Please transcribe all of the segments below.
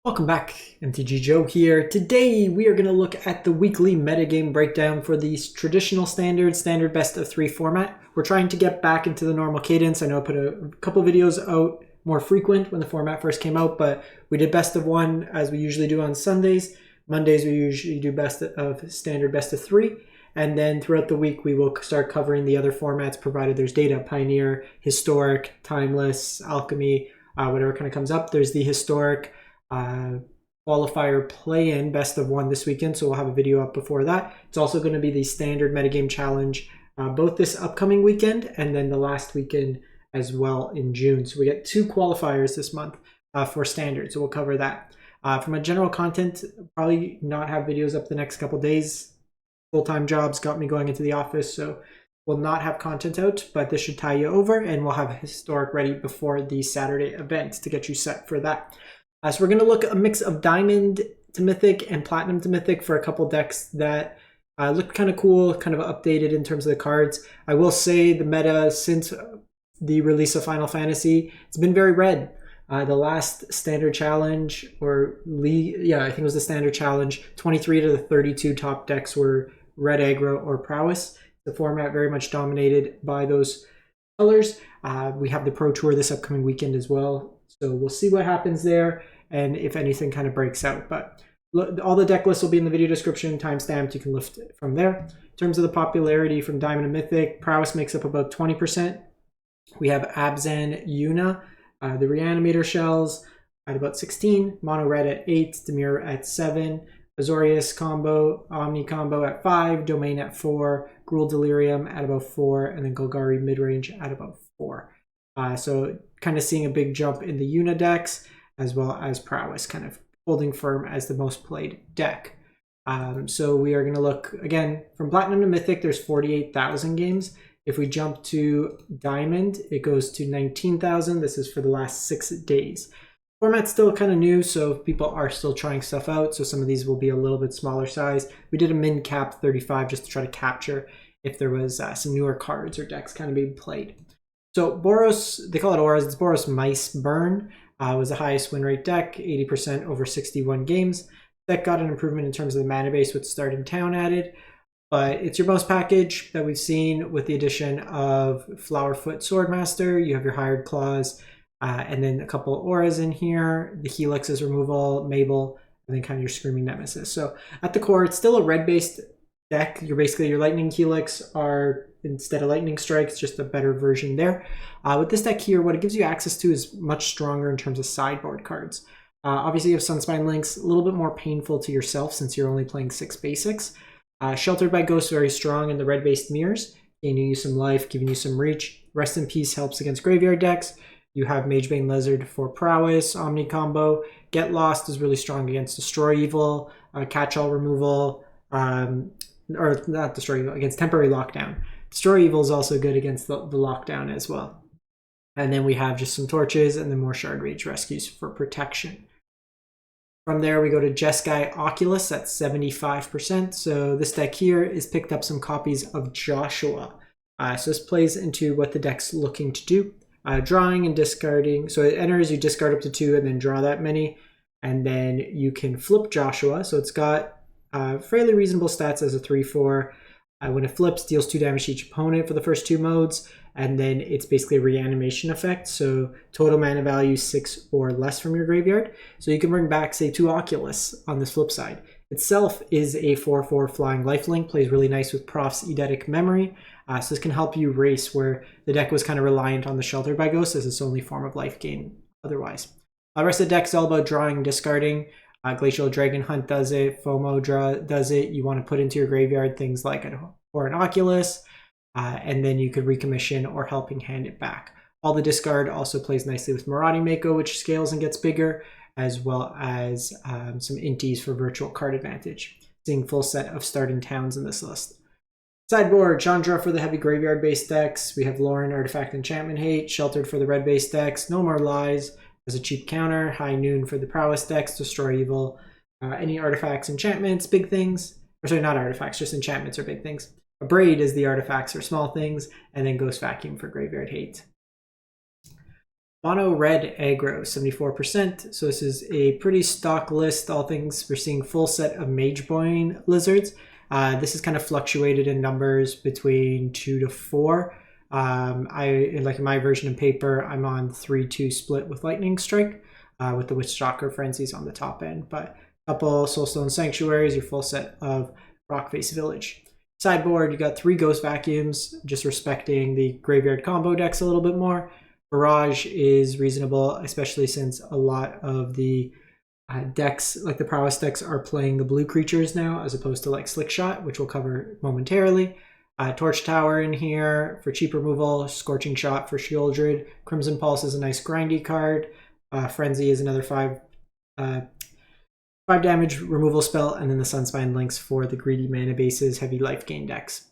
Welcome back, MTG Joe here. Today we are going to look at the weekly metagame breakdown for the traditional standard best of 3 format. We're trying to get back into the normal cadence. I know I put a couple videos out more frequent when the format first came out, but we did best of 1 as we usually do on Sundays. Mondays we usually do best of standard best of 3. And then throughout the week, we will start covering the other formats provided there's data: Pioneer, Historic, Timeless, Alchemy, whatever kind of comes up. There's the Historic qualifier play-in best of 1 this weekend, so we'll have a video up before that. It's also going to be the standard metagame challenge both this upcoming weekend and then the last weekend as well in June. So we get 2 qualifiers this month for standard, so we'll cover that. From a general content, probably not have videos up the next couple days. Full-time jobs got me going into the office, so we'll not have content out, but this should tie you over, and we'll have a Historic ready before the Saturday event to get you set for that. So we're going to look at a mix of Diamond to Mythic and Platinum to Mythic for a couple decks that look kind of cool, kind of updated in terms of the cards. I will say the meta since the release of Final Fantasy, it's been very red. The last Standard Challenge, or League, I think it was the Standard Challenge, 23 to the 32 top decks were Red Aggro or Prowess. The format very much dominated by those colors. We have the Pro Tour this upcoming weekend as well, so we'll see what happens there and if anything kind of breaks out. But all the deck lists will be in the video description, timestamped. You can lift it from there. In terms of the popularity from Diamond and Mythic, Prowess makes up about 20%. We have Abzan Yuna, the Reanimator shells at about 16, Mono Red at 8, Dimir at 7, Azorius combo, Omni combo at 5, Domain at 4, Gruul Delirium at about 4, and then Golgari Midrange at about 4. So kind of seeing a big jump in the Yuna decks, as well as Prowess kind of holding firm as the most played deck. So we are going to look, again, from Platinum to Mythic, there's 48,000 games. If we jump to Diamond, it goes to 19,000. This is for the last 6 days. Format's still kind of new, so people are still trying stuff out, so some of these will be a little bit smaller size. We did a min cap 35 just to try to capture if there was some newer cards or decks kind of being played. So Boros, they call it Auras, it's Boros Mice Burn, was the highest win rate deck, 80% over 61 games. Deck got an improvement in terms of the mana base with Start in Town added, but it's your most package that we've seen with the addition of Flowerfoot Swordmaster. You have your Hired Claws, and then a couple auras in here, the Helix's removal, Mabel, and then kind of your Screaming Nemesis. So at the core, it's still a red-based deck. Your Lightning Helix are, instead of Lightning Strikes, just a better version there. With this deck here, what it gives you access to is much stronger in terms of sideboard cards. Obviously, you have Sunspine Links, a little bit more painful to yourself since you're only playing 6 basics. Sheltered by Ghosts, very strong in the red-based mirrors, gaining you some life, giving you some reach. Rest in Peace helps against graveyard decks. You have Magebane Lizard for Prowess, Omni combo. Get Lost is really strong against Destroy Evil, Catch-All removal, or not Destroy Evil, against Temporary Lockdown. Destroy Evil is also good against the Lockdown as well. And then we have just some torches and then more Shard Rage rescues for protection. From there, we go to Jeskai Oculus at 75%. So this deck here is picked up some copies of Joshua. So this plays into what the deck's looking to do. Drawing and discarding. So it enters, you discard up to 2 and then draw that many. And then you can flip Joshua. So it's got fairly reasonable stats as a 3/4. When it flips, deals 2 damage to each opponent for the first 2 modes. And then it's basically a reanimation effect. So total mana value 6 or less from your graveyard. So you can bring back, say, 2 Oculus on this flip side. Itself is a 4/4 flying lifelink, plays really nice with Prof's Eidetic Memory. So this can help you race where the deck was kind of reliant on the Shelter by Ghost as its only form of life gain otherwise. The rest of the deck is all about drawing and discarding. Glacial Dragon Hunt does it, FOMO Draw does it. You want to put into your graveyard things like an Oculus, and then you could recommission or helping hand it back. All the discard also plays nicely with Marauding Mako, which scales and gets bigger, as well as some inties for virtual card advantage. Seeing full set of starting towns in this list. Sideboard, Chandra for the heavy graveyard-based decks. We have Lauren, Artifact Enchantment Hate, Sheltered for the red-based decks, No More Lies as a cheap counter, High Noon for the Prowess decks, Destroy Evil, any artifacts, enchantments, big things. Or sorry, not artifacts, just enchantments are big things. A Braid is the artifacts or small things, and then Ghost Vacuum for graveyard hate. Mono Red Aggro, 74%. So this is a pretty stock list. All things, we're seeing full set of Magebone lizards. This is kind of fluctuated in numbers between 2 to 4. Like in my version in paper, I'm on 3-2 split with Lightning Strike, with the Witchstalker Frenzies on the top end. But a couple Soulstone Sanctuaries, your full set of Rockface Village. Sideboard, you got 3 Ghost Vacuums, just respecting the graveyard combo decks a little bit more. Barrage is reasonable, especially since a lot of the decks, like the Prowess decks, are playing the blue creatures now, as opposed to like Slick Shot, which we'll cover momentarily. Torch Tower in here for cheap removal. Scorching Shot for Shieldred. Crimson Pulse is a nice grindy card. Frenzy is another 5 damage removal spell, and then the Sunspine Links for the greedy mana bases, heavy life gain decks.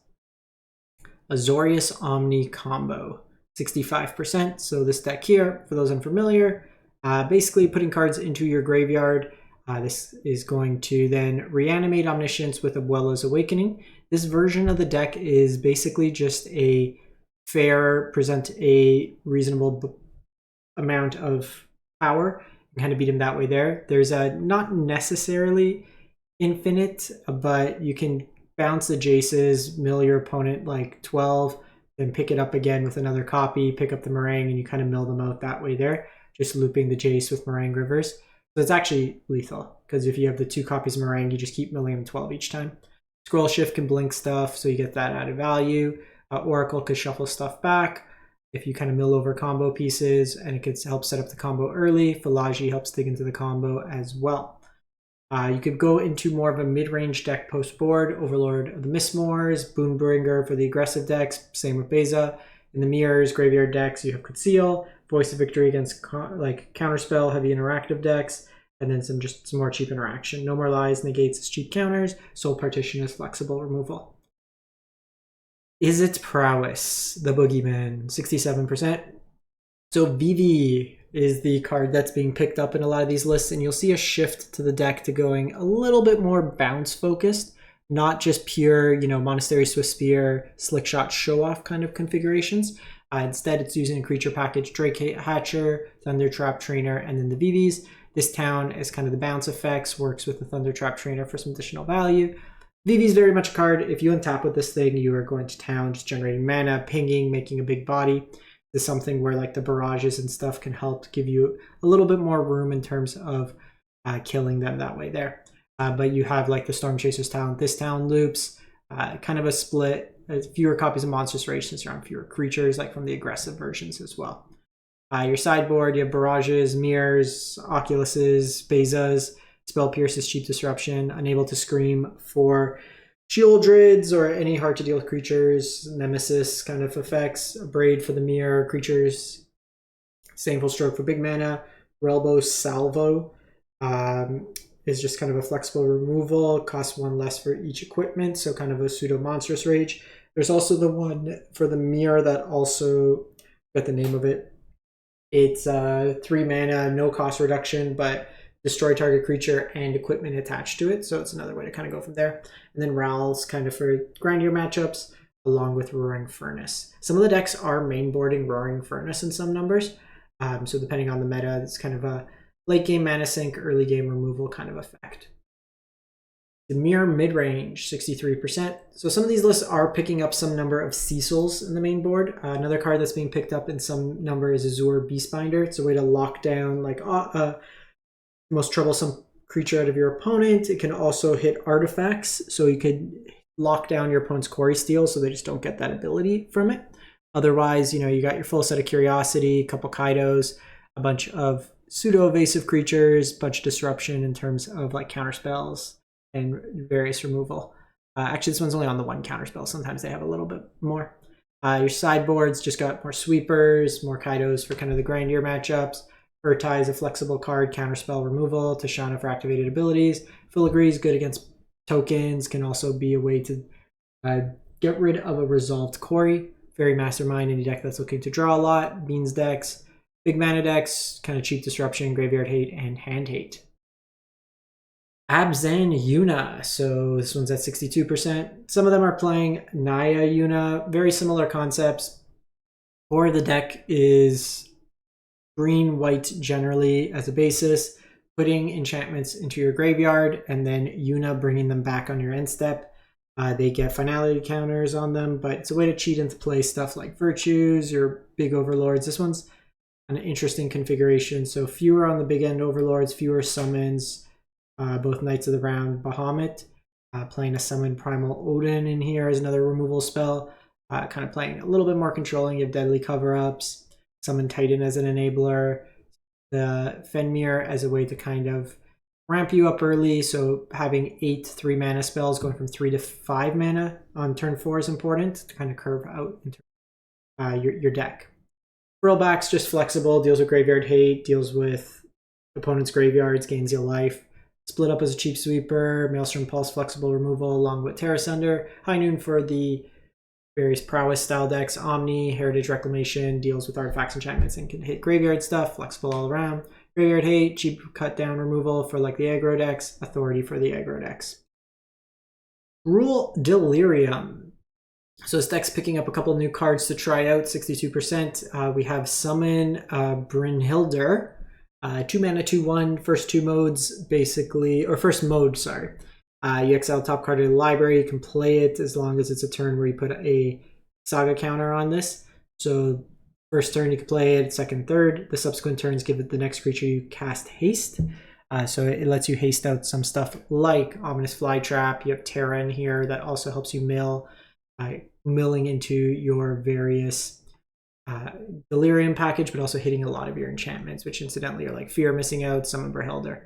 Azorius Omni combo, 65%. So this deck here, for those unfamiliar, basically putting cards into your graveyard. This is going to then reanimate Omniscience with Abuela's Awakening. This version of the deck is basically just a present a reasonable amount of power, and kind of beat him that way there. There's a not necessarily infinite, but you can bounce the Jaces, mill your opponent like 12, then pick it up again with another copy, pick up the Meringue, and you kind of mill them out that way there, just looping the Jace with Meringue Rivers. So it's actually lethal, because if you have the 2 copies of Meringue, you just keep milling them 12 each time. Scroll Shift can blink stuff, so you get that added value. Oracle could shuffle stuff back if you kind of mill over combo pieces, and it could help set up the combo early. Philagi helps dig into the combo as well. You could go into more of a mid-range deck post-board. Overlord of the Mistmoors, Boonbringer for the aggressive decks, same with Beza. In the Mirrors, graveyard decks, you have Conceal, Voice of Victory against like Counterspell, heavy interactive decks, and then some more cheap interaction. No More Lies negates its cheap counters. Soul Partition is flexible removal. Izzet Prowess, the Boogeyman, 67%. So Vivi is the card that's being picked up in a lot of these lists, and you'll see a shift to the deck to going a little bit more bounce focused, not just pure, Monastery Swift Spear, Slick Shot show off kind of configurations. Instead, it's using a creature package, Drake Hatcher, Thunder Trap Trainer, and then the Vivis. This town is kind of the bounce effects, works with the Thunder Trap Trainer for some additional value. Vivi is very much a card. If you untap with this thing, you are going to town, just generating mana, pinging, making a big body. This is something where like the barrages and stuff can help give you a little bit more room in terms of killing them that way there. But you have like the Storm Chaser's Town. This town loops, kind of a split. Fewer copies of Monstrous Rage since you're on fewer creatures, like from the aggressive versions as well. Your sideboard, you have barrages, mirrors, oculuses, Bezas, Spell Pierces, Cheap Disruption, Unable to Scream for Shieldreds or any hard to deal with creatures, Nemesis kind of effects, Braid for the mirror creatures, Saneful Stroke for big mana, Relbo Salvo is just kind of a flexible removal, costs 1 less for each equipment, so kind of a pseudo Monstrous Rage. There's also the one for the mirror that also, got the name of it. It's 3 mana, no cost reduction, but destroy target creature and equipment attached to it. So it's another way to kind of go from there. And then Ral's kind of for grindier matchups, along with Roaring Furnace. Some of the decks are mainboarding Roaring Furnace in some numbers. So depending on the meta, it's kind of a late game mana sink, early game removal kind of effect. Dimir Midrange, 63%. So some of these lists are picking up some number of Cecils in the main board. Another card that's being picked up in some number is Azure Beastbinder. It's a way to lock down like the most troublesome creature out of your opponent. It can also hit artifacts, so you could lock down your opponent's Quarry Steel so they just don't get that ability from it. Otherwise, you got your full set of Curiosity, a couple Kaidos, a bunch of pseudo-evasive creatures, bunch of disruption in terms of like counterspells and various removal. Actually, this one's only on the 1 counterspell. Sometimes they have a little bit more. Your sideboards just got more sweepers, more Kaidos for kind of the grindier matchups. Urtai is a flexible card, counterspell removal. Tashana for activated abilities. Filigree is good against tokens, can also be a way to get rid of a resolved Quarry. Fairy Mastermind, any deck that's looking to draw a lot. Beans decks, big mana decks, kind of cheap disruption, graveyard hate, and hand hate. Abzan Yuna, so this one's at 62%. Some of them are playing Naya Yuna, very similar concepts. Core of the deck is green, white generally as a basis, putting enchantments into your graveyard, and then Yuna bringing them back on your end step. They get finality counters on them, but it's a way to cheat into play stuff like Virtues or big overlords. This one's an interesting configuration. So fewer on the big end overlords, fewer summons, both Knights of the Round, Bahamut. Playing a summon Primal Odin in here as another removal spell. Kind of playing a little bit more controlling. You have Deadly Cover-Ups, Summon Titan as an enabler, the Fenrir as a way to kind of ramp you up early. So having 8 3-mana spells going from 3 to 5 mana on turn 4 is important to kind of curve out into your deck. Rollback's just flexible, deals with Graveyard Hate, deals with opponent's graveyards, gains you life. Split Up as a cheap sweeper, Maelstrom Pulse flexible removal along with Terra Sunder. High Noon for the various Prowess style decks. Omni, Heritage Reclamation, deals with artifacts, enchantments, and can hit graveyard stuff, flexible all around. Graveyard Hate, cheap cut down removal for like the aggro decks. Authority for the aggro decks. Gruul Delirium. So this deck's picking up a couple new cards to try out, 62%. We have Summon Brynhildr. 2 mana, 2/1, first 2 modes basically, or first mode, sorry. You exile top card of the library, you can play it as long as it's a turn where you put a saga counter on this. So first turn you can play it, second, third. The subsequent turns give it the next creature you cast haste. So it lets you haste out some stuff like Ominous Flytrap. You have Terra in here that also helps you mill, milling into your various Delirium package, but also hitting a lot of your enchantments, which incidentally are like Fear, Missing Out, Summon Brynhildr.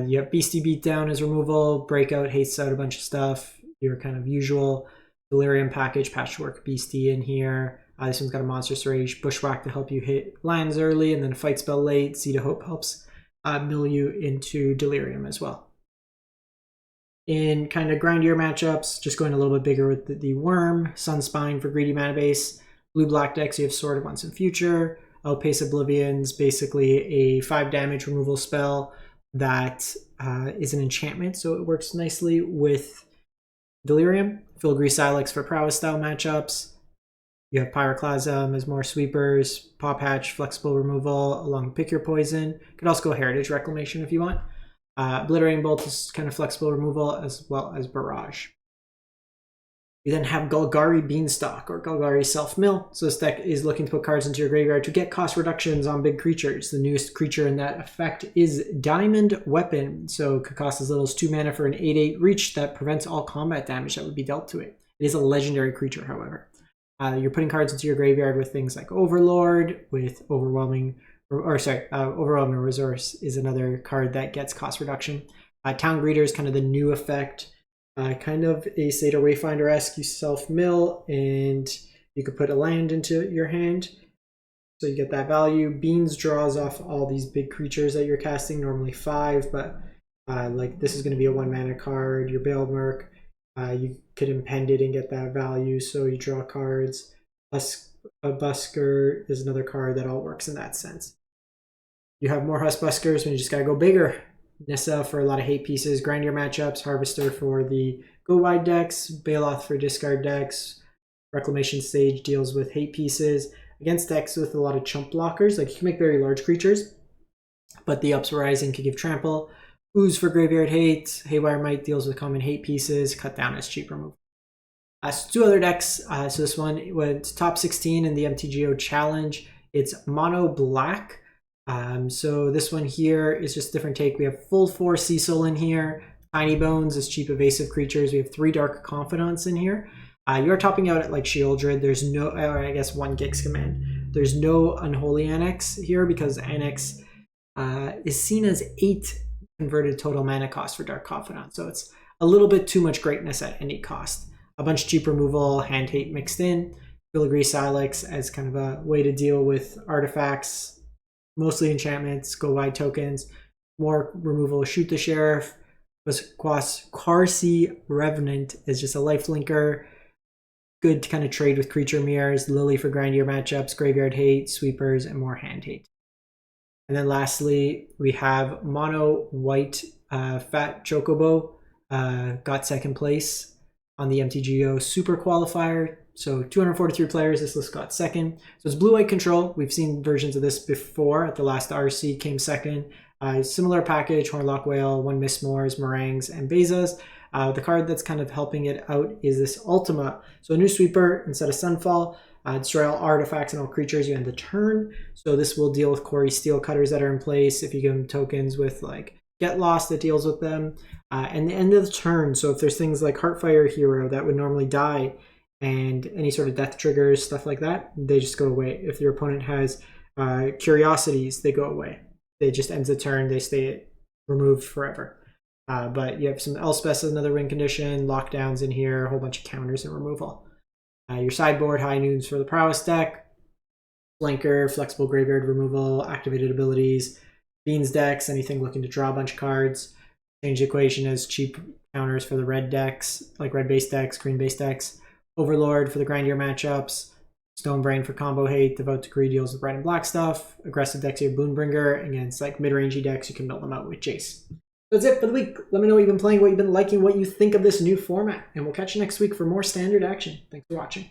You have Beastie Beatdown as removal, Breakout hastes out a bunch of stuff, your kind of usual Delirium package, Patchwork Beastie in here. This one's got a Monstrous Rage, Bushwhack to help you hit lands early, and then a Fight Spell late. Seed of Hope helps mill you into Delirium as well. In kind of grindier matchups, just going a little bit bigger with the Worm, Sunspine for greedy mana base. Blue-black decks, you have Sword of Once and Future. Outpace Oblivion's basically a 5 damage removal spell that is an enchantment, so it works nicely with Delirium. Filigree Silex for Prowess style matchups. You have Pyroclasm as more sweepers. Paw Patch, flexible removal along with Pick Your Poison. You could also go Heritage Reclamation if you want. Obliterating Bolt is kind of flexible removal as well as Barrage. You then have Golgari Beanstalk or Golgari Self-Mill. So this deck is looking to put cards into your graveyard to get cost reductions on big creatures. The newest creature in that effect is Diamond Weapon. So it could cost as little as 2 mana for an 8/8 reach that prevents all combat damage that would be dealt to it. It is a legendary creature, however. You're putting cards into your graveyard with things like Overlord, with Overwhelming Resource is another card that gets cost reduction. Town Greeter is kind of the new effect. Kind of a Satyr Wayfinder-esque. You self-mill and you could put a land into your hand, so you get that value. Beans draws off all these big creatures that you're casting, normally 5, but like this is going to be a 1 mana card. Your Baelmerk, you could impend it and get that value, so you draw cards. Busker is another card that all works in that sense. You have more Huskbuskers when you just gotta go bigger. Nissa for a lot of hate pieces, grindier matchups, Harvester for the go wide decks, Baloth for discard decks, Reclamation Sage deals with hate pieces, against decks with a lot of chump blockers, like you can make very large creatures, but the Uprising can give trample. Ooze for graveyard hate, Haywire Might deals with common hate pieces, cut down as cheap removal. So 2 other decks, so this one went top 16 in the MTGO challenge. It's mono black. So this one here is just a different take. We have full 4 Cecil in here, Tiny Bones as cheap evasive creatures. We have 3 Dark Confidants in here. You're topping out at like Shieldred. There's no, or I guess 1 Gix command. There's no Unholy Annex here because Annex is seen as 8 converted total mana cost for Dark Confidant. So it's a little bit too much greatness at any cost. A bunch of cheap removal, hand hate mixed in. Filigree Silex as kind of a way to deal with artifacts, mostly enchantments, go wide tokens, more removal, Shoot the Sheriff. Quarcy Revenant is just a life linker, good to kind of trade with creature mirrors. Lily for grindier matchups, graveyard hate, sweepers, and more hand hate. And then lastly, we have mono white Fat Chocobo, got second place on the MTGO Super Qualifier. So 243 players, this list got second. So it's blue-white control. We've seen versions of this before. At the last RC came second. Similar package, Hornlock Whale, 1 Mistmores, Meringues, and Bezas. The card that's kind of helping it out is this Ultima. So a new sweeper instead of Sunfall. Destroy all artifacts and all creatures you end the turn. So this will deal with Quarry Steel Cutters that are in place. If you give them tokens with like Get Lost, that deals with them. And the end of the turn, so if there's things like Heartfire Hero that would normally die, and any sort of death triggers, stuff like that, they just go away. If your opponent has Curiosities, they go away. They just ends the turn, they stay removed forever. But you have some Elspeth as another win condition, lockdowns in here, a whole bunch of counters and removal. Your sideboard, High Noons for the Prowess deck, Flanker, flexible graveyard removal, activated abilities, Beans decks, anything looking to draw a bunch of cards. Change the equation as cheap counters for the red decks, like red base decks, green base decks. Overlord for the grindier matchups. Stonebrain for combo hate. Devote to Greed deals with red and black stuff. Aggressive decks here, Boonbringer. Against like mid-rangey decks, you can build them out with Jace. That's it for the week. Let me know what you've been playing, what you've been liking, what you think of this new format. And we'll catch you next week for more standard action. Thanks for watching.